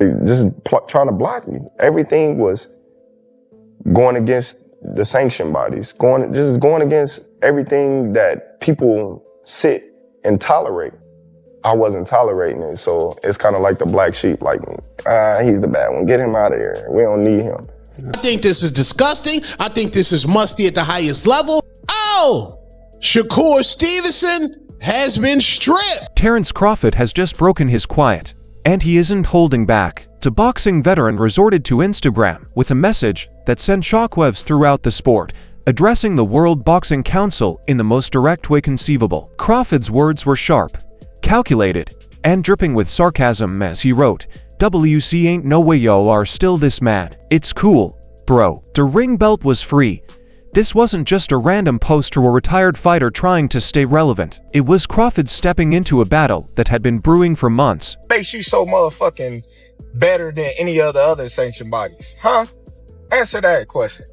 just trying to block me. Everything was going against the sanction bodies, going against everything that people sit and tolerate. I wasn't tolerating it, so it's kind of like the black sheep, like, he's the bad one, get him out of here, we don't need him. I think this is disgusting. I think this is musty at the highest level. Oh, Shakur Stevenson has been stripped. Terence Crawford has just broken his quiet, and he isn't holding back. The boxing veteran resorted to Instagram with a message that sent shockwaves throughout the sport, addressing the World Boxing Council in the most direct way conceivable. Crawford's words were sharp, calculated, and dripping with sarcasm as he wrote, "WC ain't no way y'all are still this mad. It's cool, bro. The ring belt was free." This wasn't just a random post or a retired fighter trying to stay relevant. It was Crawford stepping into a battle that had been brewing for months. Makes you so motherfucking better than any of the other sanctioned bodies, huh? Answer that question.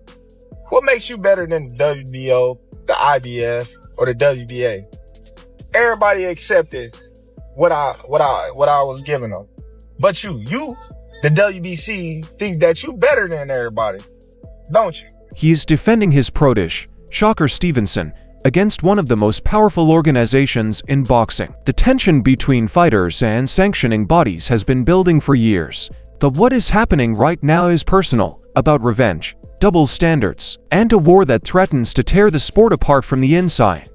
What makes you better than the WBO, the IBF, or the WBA? Everybody accepted what I was giving them. But you, the WBC, think that you better than everybody, don't you? He is defending his protege, Shakur Stevenson, against one of the most powerful organizations in boxing. The tension between fighters and sanctioning bodies has been building for years. But what is happening right now is personal, about revenge, double standards, and a war that threatens to tear the sport apart from the inside.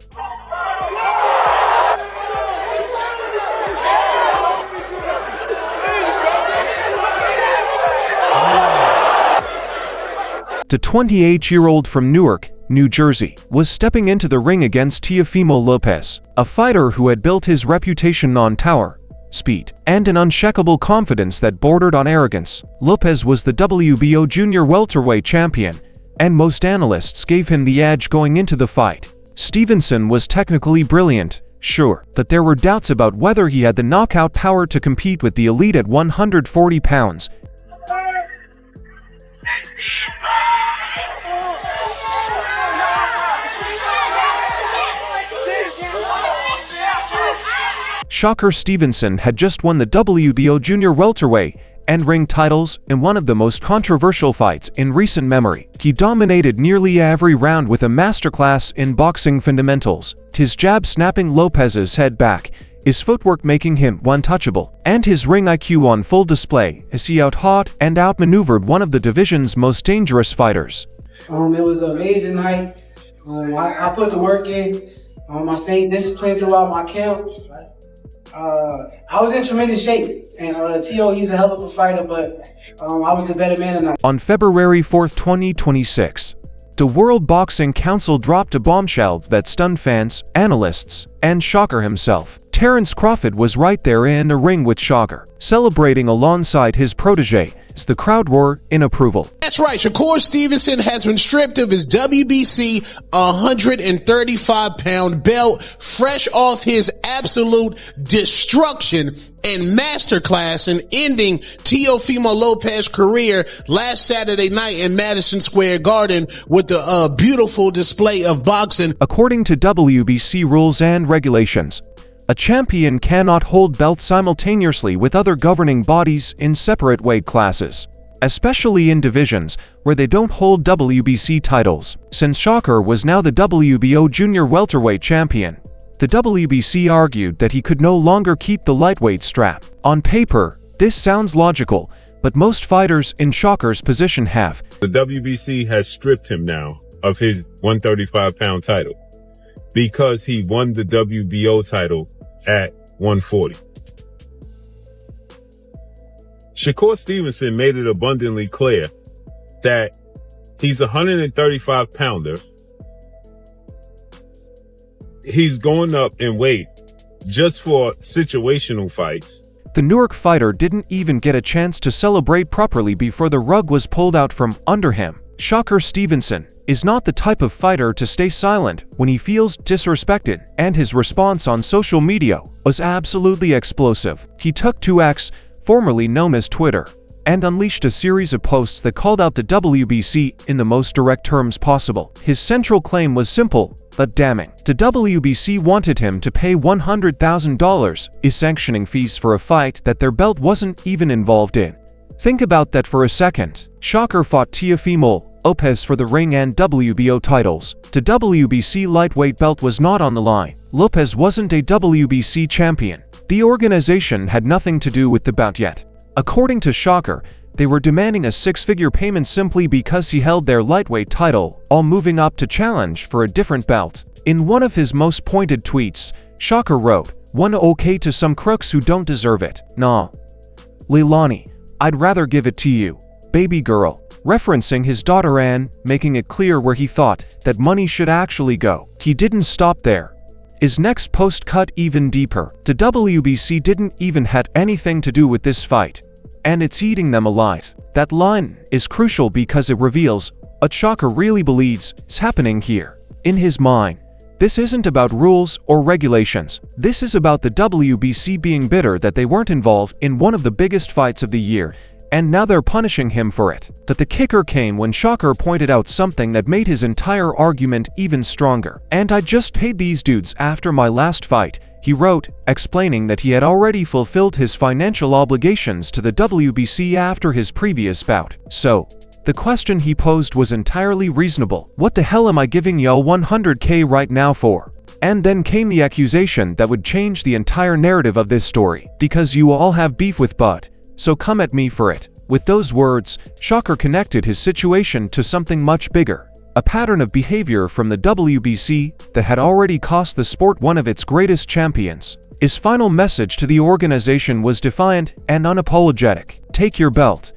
The 28-year-old from Newark, New Jersey, was stepping into the ring against Teofimo Lopez, a fighter who had built his reputation on power, speed, and an unshakable confidence that bordered on arrogance. Lopez was the WBO junior welterweight champion, and most analysts gave him the edge going into the fight. Stevenson was technically brilliant, sure, but there were doubts about whether he had the knockout power to compete with the elite at 140 pounds. Shakur Stevenson had just won the WBO junior welterweight and ring titles in one of the most controversial fights in recent memory. He dominated nearly every round with a masterclass in boxing fundamentals, his jab snapping Lopez's head back, his footwork making him untouchable, and his ring IQ on full display as he out-hot and outmaneuvered one of the division's most dangerous fighters. It was an amazing night. I put the work in. I stayed disciplined throughout my camp. I was in tremendous shape, and T.O., he's a hell of a fighter, but I was the better man tonight. On February 4, 2026, the World Boxing Council dropped a bombshell that stunned fans, analysts, and Shakur himself. Terence Crawford was right there in the ring with Shakur, celebrating alongside his protege as the crowd roared in approval. That's right, Shakur Stevenson has been stripped of his WBC 135-pound belt, fresh off his absolute destruction and masterclass in ending Teofimo Lopez's career last Saturday night in Madison Square Garden with the beautiful display of boxing. According to WBC rules and regulations, a champion cannot hold belts simultaneously with other governing bodies in separate weight classes, especially in divisions where they don't hold WBC titles. Since Shakur was now the WBO junior welterweight champion, the WBC argued that he could no longer keep the lightweight strap. On paper, this sounds logical, but most fighters in Shakur's position have. The WBC has stripped him now of his 135-pound title because he won the WBO title at 140. Shakur Stevenson made it abundantly clear that he's a 135-pounder. He's going up in weight just for situational fights. The Newark fighter didn't even get a chance to celebrate properly before the rug was pulled out from under him. Shakur Stevenson is not the type of fighter to stay silent when he feels disrespected, and his response on social media was absolutely explosive. He took to X, formerly known as Twitter, and unleashed a series of posts that called out the WBC in the most direct terms possible. His central claim was simple but damning. The WBC wanted him to pay $100,000 in sanctioning fees for a fight that their belt wasn't even involved in. Think about that for a second. Shakur fought Teofimo Lopez for the ring and WBO titles. The WBC lightweight belt was not on the line. Lopez wasn't a WBC champion. The organization had nothing to do with the bout yet. According to Shakur, they were demanding a six-figure payment simply because he held their lightweight title, all moving up to challenge for a different belt. In one of his most pointed tweets, Shakur wrote, "One okay to some crooks who don't deserve it. Nah. Leilani, I'd rather give it to you, baby girl," referencing his daughter Anne, making it clear where he thought that money should actually go. He didn't stop there. His next post cut even deeper. The WBC didn't even had anything to do with this fight, and it's eating them alive. That line is crucial because it reveals what Shakur really believes is happening here. In his mind, this isn't about rules or regulations. This is about the WBC being bitter that they weren't involved in one of the biggest fights of the year, and now they're punishing him for it. But the kicker came when Shakur pointed out something that made his entire argument even stronger. "And I just paid these dudes after my last fight," he wrote, explaining that he had already fulfilled his financial obligations to the WBC after his previous bout. So, the question he posed was entirely reasonable. What the hell am I giving y'all 100K right now for? And then came the accusation that would change the entire narrative of this story. Because you all have beef with Bud, so come at me for it. With those words, Shakur connected his situation to something much bigger. A pattern of behavior from the WBC that had already cost the sport one of its greatest champions. His final message to the organization was defiant and unapologetic. "Take your belt.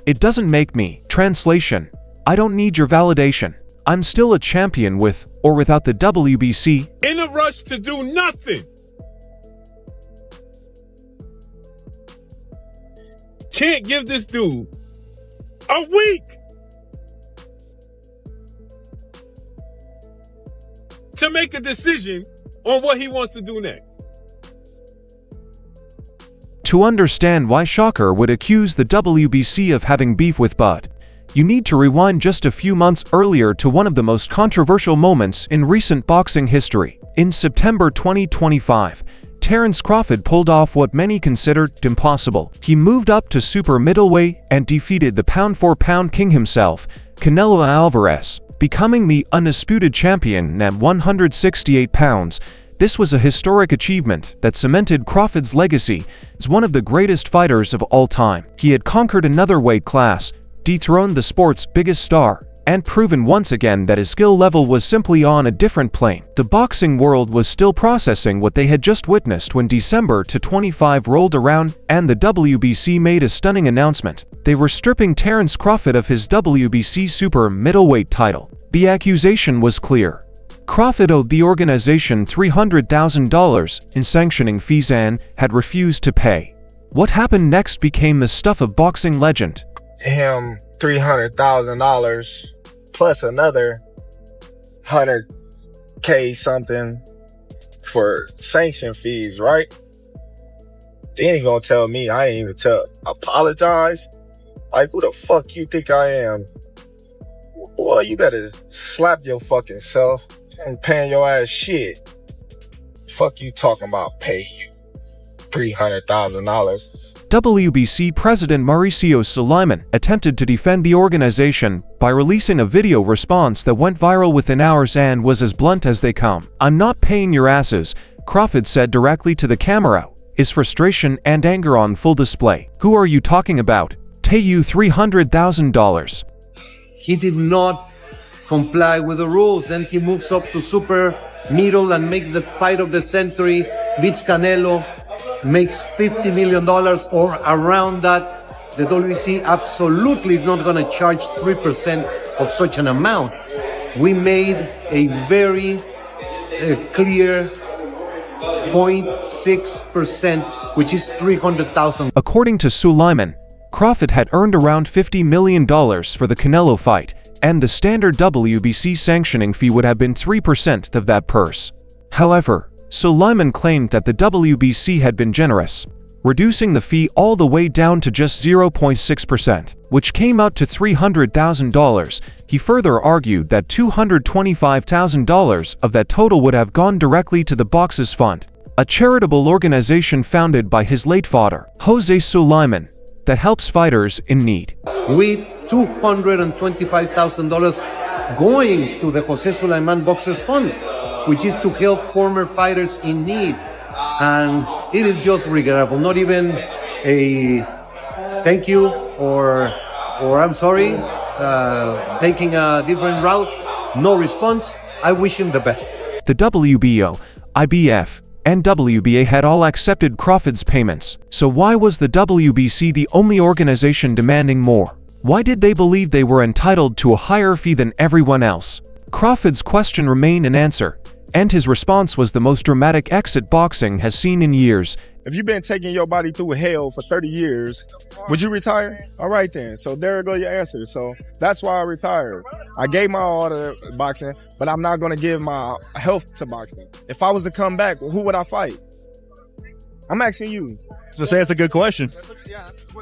It doesn't make me." Translation: I don't need your validation. I'm still a champion with or without the WBC. In a rush to do nothing. Can't give this dude a week to make a decision on what he wants to do next. To understand why Shakur would accuse the WBC of having beef with Bud, you need to rewind just a few months earlier to one of the most controversial moments in recent boxing history. In September 2025, Terence Crawford pulled off what many considered impossible. He moved up to super middleweight and defeated the pound-for-pound king himself, Canelo Alvarez, becoming the undisputed champion at 168 pounds. This was a historic achievement that cemented Crawford's legacy as one of the greatest fighters of all time. He had conquered another weight class, dethroned the sport's biggest star, and proven once again that his skill level was simply on a different plane. The boxing world was still processing what they had just witnessed when December 25 rolled around and the WBC made a stunning announcement. They were stripping Terence Crawford of his WBC super middleweight title. The accusation was clear. Crawford owed the organization $300,000 in sanctioning fees and had refused to pay. What happened next became the stuff of boxing legend. Him $300,000 plus another 100K something for sanction fees, right? Then he gonna tell me I ain't even apologize? Like, who the fuck you think I am? Boy, you better slap your fucking self and paying your ass shit. Fuck you talking about pay you $300,000. WBC President Mauricio Sulaiman attempted to defend the organization by releasing a video response that went viral within hours and was as blunt as they come. "I'm not paying your asses," Crawford said directly to the camera, his frustration and anger on full display. "Who are you talking about? Pay you $300,000. He did not comply with the rules. Then he moves up to super middle and makes the fight of the century, beats Canelo, makes $50 million or around that. The WBC absolutely is not going to charge 3% of such an amount. We made a very clear 0.6%, which is $300,000. According to Sulaiman, Crawford had earned around $50 million for the Canelo fight, and the standard WBC sanctioning fee would have been 3% of that purse. However, Sulaiman claimed that the WBC had been generous, reducing the fee all the way down to just 0.6%, which came out to $300,000. He further argued that $225,000 of that total would have gone directly to the Boxers Fund, a charitable organization founded by his late father. Jose Sulaiman, that helps fighters in need. With $225,000 going to the Jose Sulaiman Boxers Fund, which is to help former fighters in need. And it is just regrettable. Not even a thank you or I'm sorry, taking a different route. No response. I wish him the best. The WBO, IBF, and WBA had all accepted Crawford's payments. So why was the WBC the only organization demanding more? Why did they believe they were entitled to a higher fee than everyone else? Crawford's question remained unanswered, and his response was the most dramatic exit boxing has seen in years. If you've been taking your body through hell for 30 years, would you retire? All right then. So there go your answer. So that's why I retired. I gave my all to boxing, but I'm not going to give my health to boxing. If I was to come back, who would I fight? I'm asking you. So say it's a good question.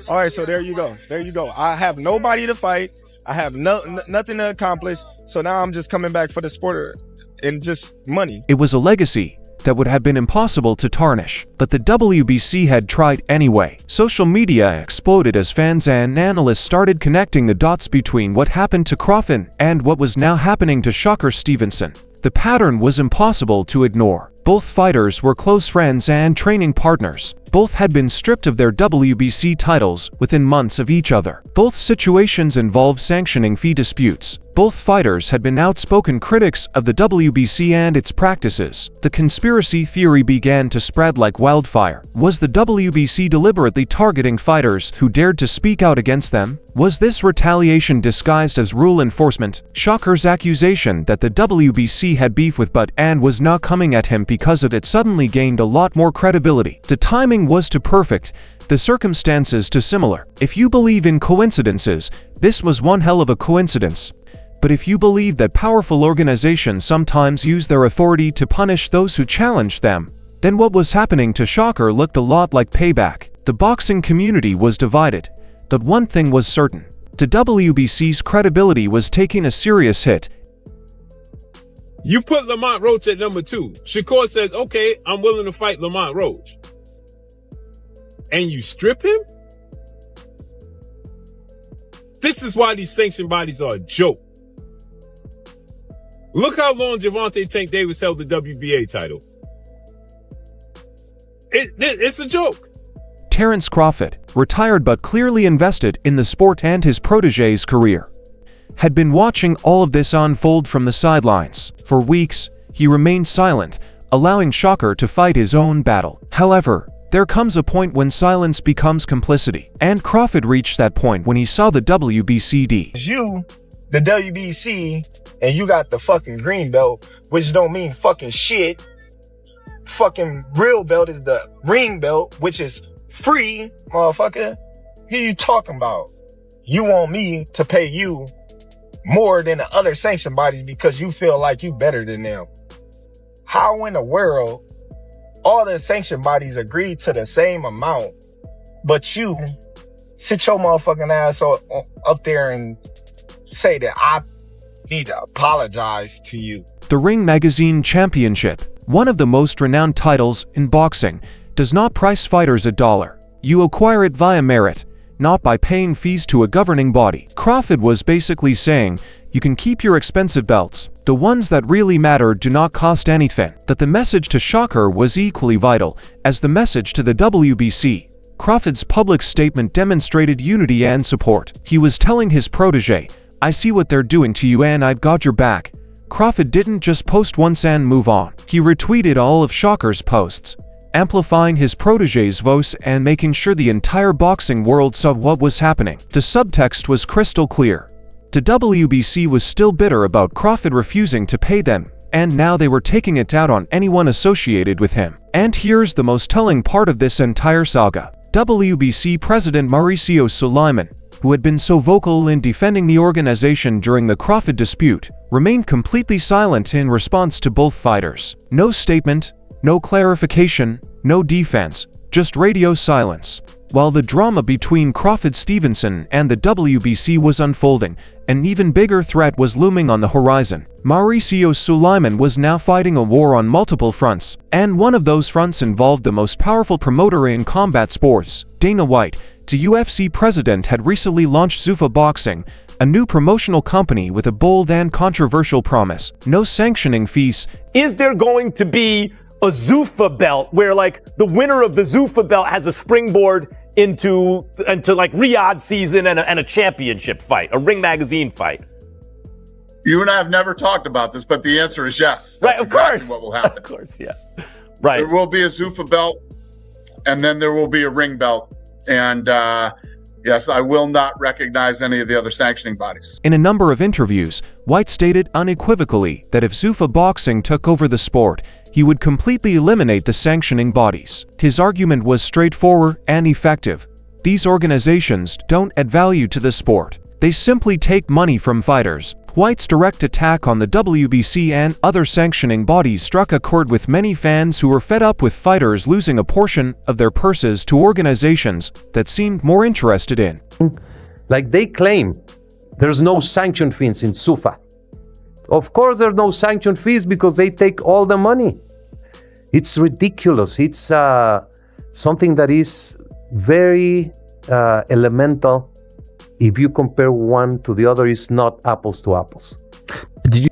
All right, so there you go. There you go. I have nobody to fight. I have nothing to accomplish. So now I'm just coming back for the sport and just money. It was a legacy that would have been impossible to tarnish, but the WBC had tried anyway. Social media exploded as fans and analysts started connecting the dots between what happened to Crawford and what was now happening to Shakur Stevenson. The pattern was impossible to ignore. Both fighters were close friends and training partners. Both had been stripped of their WBC titles within months of each other. Both situations involved sanctioning fee disputes. Both fighters had been outspoken critics of the WBC and its practices. The conspiracy theory began to spread like wildfire. Was the WBC deliberately targeting fighters who dared to speak out against them? Was this retaliation disguised as rule enforcement? Shakur's accusation that the WBC had beef with Bud and was not coming at him because of it suddenly gained a lot more credibility. The timing was too perfect, the circumstances too similar. If you believe in coincidences, this was one hell of a coincidence. But if you believe that powerful organizations sometimes use their authority to punish those who challenge them, then what was happening to Shakur looked a lot like payback. The boxing community was divided, but one thing was certain. The WBC's credibility was taking a serious hit. You put Lamont Roach at number 2. Shakur says, okay, I'm willing to fight Lamont Roach. And you strip him? This is why these sanctioned bodies are a joke. Look how long Gervonta Tank Davis held the WBA title. It's a joke. Terence Crawford, retired but clearly invested in the sport and his protege's career, had been watching all of this unfold from the sidelines. For weeks, he remained silent, allowing Shakur to fight his own battle. However, there comes a point when silence becomes complicity, and Crawford reached that point when he saw the WBCD. You, the WBC, and you got the fucking green belt, which don't mean fucking shit. Fucking real belt is the ring belt, which is free, motherfucker. Who you talking about? You want me to pay you more than the other sanctioned bodies because you feel like you better than them. How in the world all the sanctioned bodies agreed to the same amount, but you sit your motherfucking ass up there and say that I need to apologize to you? The Ring Magazine Championship, one of the most renowned titles in boxing, does not price fighters $1. You acquire it via merit, not by paying fees to a governing body. Crawford was basically saying, you can keep your expensive belts. The ones that really matter do not cost anything. But the message to Shakur was equally vital as the message to the WBC. Crawford's public statement demonstrated unity and support. He was telling his protege, I see what they're doing to you and I've got your back. Crawford didn't just post once and move on. He retweeted all of Shakur's posts, amplifying his protege's voice and making sure the entire boxing world saw what was happening. The subtext was crystal clear. The WBC was still bitter about Crawford refusing to pay them, and now they were taking it out on anyone associated with him. And here's the most telling part of this entire saga. WBC President Mauricio Sulaiman, who had been so vocal in defending the organization during the Crawford dispute, remained completely silent in response to both fighters. No statement, no clarification, no defense, just radio silence. While the drama between Crawford-Stevenson and the WBC was unfolding, an even bigger threat was looming on the horizon. Mauricio Sulaiman was now fighting a war on multiple fronts, and one of those fronts involved the most powerful promoter in combat sports, Dana White. The UFC president had recently launched Zuffa Boxing, a new promotional company with a bold and controversial promise: no sanctioning fees. Is there going to be a Zuffa belt where, like, the winner of the Zuffa belt has a springboard into like Riyadh season and a championship fight, a Ring Magazine fight? You and I have never talked about this, but the answer is yes. Right, of course. What will happen? Of course, yeah. Right. There will be a Zuffa belt, and then there will be a ring belt. And yes, I will not recognize any of the other sanctioning bodies. In a number of interviews, White stated unequivocally that if Zuffa Boxing took over the sport, he would completely eliminate the sanctioning bodies. His argument was straightforward and effective. These organizations don't add value to the sport. They simply take money from fighters. White's direct attack on the WBC and other sanctioning bodies struck a chord with many fans who were fed up with fighters losing a portion of their purses to organizations that seemed more interested in. Like they claim, there's no sanction fees in Zuffa. Of course there are no sanction fees because they take all the money. It's ridiculous. It's something that is very elemental. If you compare one to the other, it's not apples to apples.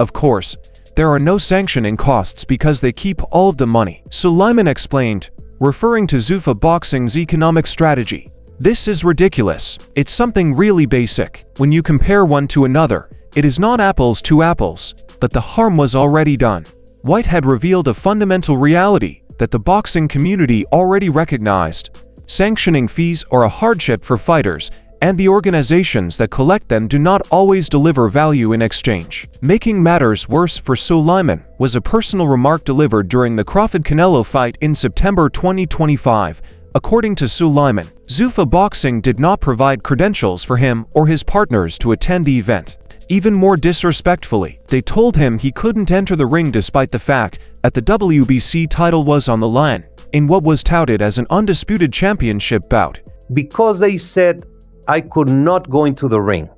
Of course, there are no sanctioning costs because they keep all of the money, Sulaiman explained, referring to Zuffa Boxing's economic strategy. This is ridiculous. It's something really basic. When you compare one to another, it is not apples to apples, but the harm was already done. White had revealed a fundamental reality that the boxing community already recognized. Sanctioning fees are a hardship for fighters, and the organizations that collect them do not always deliver value in exchange. Making matters worse for Sulaiman was a personal remark delivered during the Crawford-Canelo fight in September 2025. According to Sulaiman, Zuffa Boxing did not provide credentials for him or his partners to attend the event. Even more disrespectfully, they told him he couldn't enter the ring despite the fact that the WBC title was on the line, in what was touted as an undisputed championship bout. Because they said I could not go into the ring.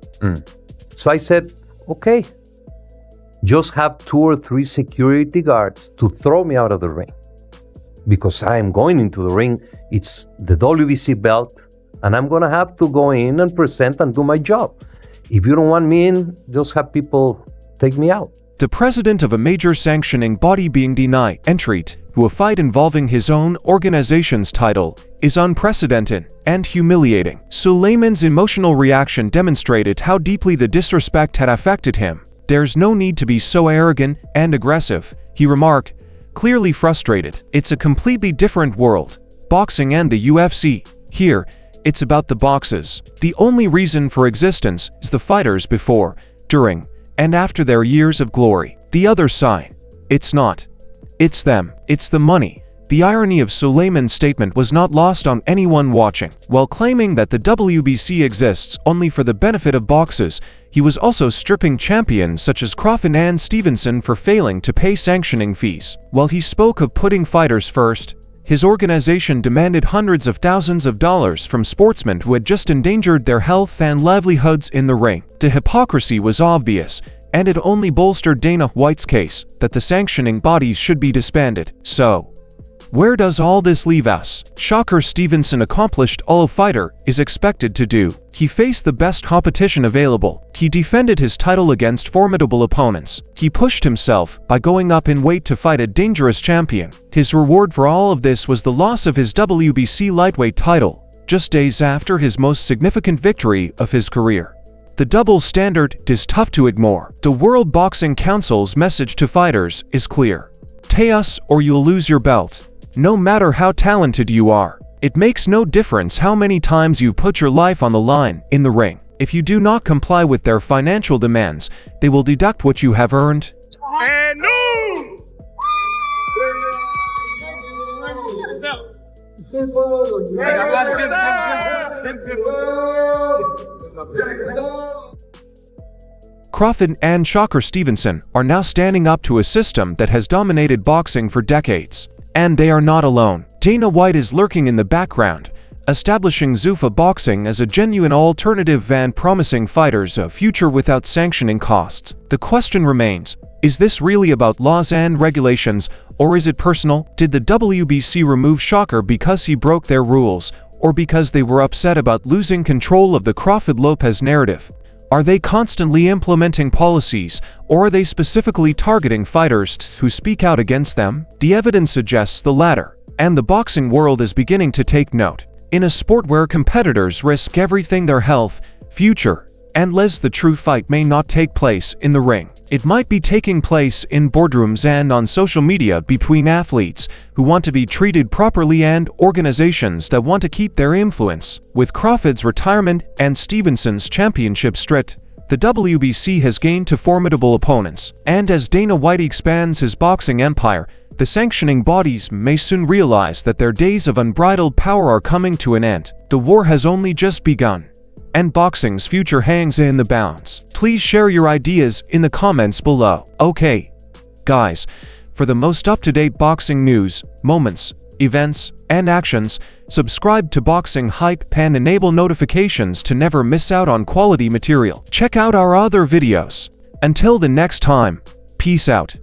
So I said, okay, just have 2 or 3 security guards to throw me out of the ring. Because I am going into the ring, it's the WBC belt, and I'm gonna have to go in and present and do my job. If you don't want me in, just have people take me out. The president of a major sanctioning body being denied entry to a fight involving his own organization's title is unprecedented and humiliating. Sulaiman's emotional reaction demonstrated how deeply the disrespect had affected him. There's no need to be so arrogant and aggressive, he remarked, clearly frustrated. It's a completely different world. Boxing and the UFC. Here, it's about the boxes. The only reason for existence is the fighters before, during, and after their years of glory. The other side. It's not. It's them. It's the money. The irony of Sulaiman's statement was not lost on anyone watching. While claiming that the WBC exists only for the benefit of boxers, he was also stripping champions such as Crawford and Stevenson for failing to pay sanctioning fees. While he spoke of putting fighters first, his organization demanded hundreds of thousands of dollars from sportsmen who had just endangered their health and livelihoods in the ring. The hypocrisy was obvious, and it only bolstered Dana White's case that the sanctioning bodies should be disbanded. So, where does all this leave us? Shakur Stevenson accomplished all a fighter is expected to do. He faced the best competition available. He defended his title against formidable opponents. He pushed himself by going up in weight to fight a dangerous champion. His reward for all of this was the loss of his WBC lightweight title, just days after his most significant victory of his career. The double standard is tough to ignore. The World Boxing Council's message to fighters is clear. Pay us or you'll lose your belt. No matter how talented you are, it makes no difference how many times you put your life on the line in the ring. If you do not comply with their financial demands, they will deduct what you have earned. And no! Crawford and Shakur Stevenson are now standing up to a system that has dominated boxing for decades. And they are not alone. Dana White is lurking in the background, establishing Zuffa boxing as a genuine alternative and promising fighters a future without sanctioning costs. The question remains, is this really about laws and regulations, or is it personal? Did the WBC remove Shakur because he broke their rules, or because they were upset about losing control of the Crawford-Lopez narrative? Are they constantly implementing policies, or are they specifically targeting fighters who speak out against them? The evidence suggests the latter, and the boxing world is beginning to take note. In a sport where competitors risk everything, their health, future, and lives, the true fight may not take place in the ring. It might be taking place in boardrooms and on social media between athletes who want to be treated properly and organizations that want to keep their influence. With Crawford's retirement and Stevenson's championship stripped, the WBC has gained two formidable opponents, and as Dana White expands his boxing empire, the sanctioning bodies may soon realize that their days of unbridled power are coming to an end. The war has only just begun, and boxing's future hangs in the balance. Please share your ideas in the comments below. Okay, guys, for the most up-to-date boxing news, moments, events, and actions, subscribe to Boxing Hype and enable notifications to never miss out on quality material. Check out our other videos. Until the next time, peace out.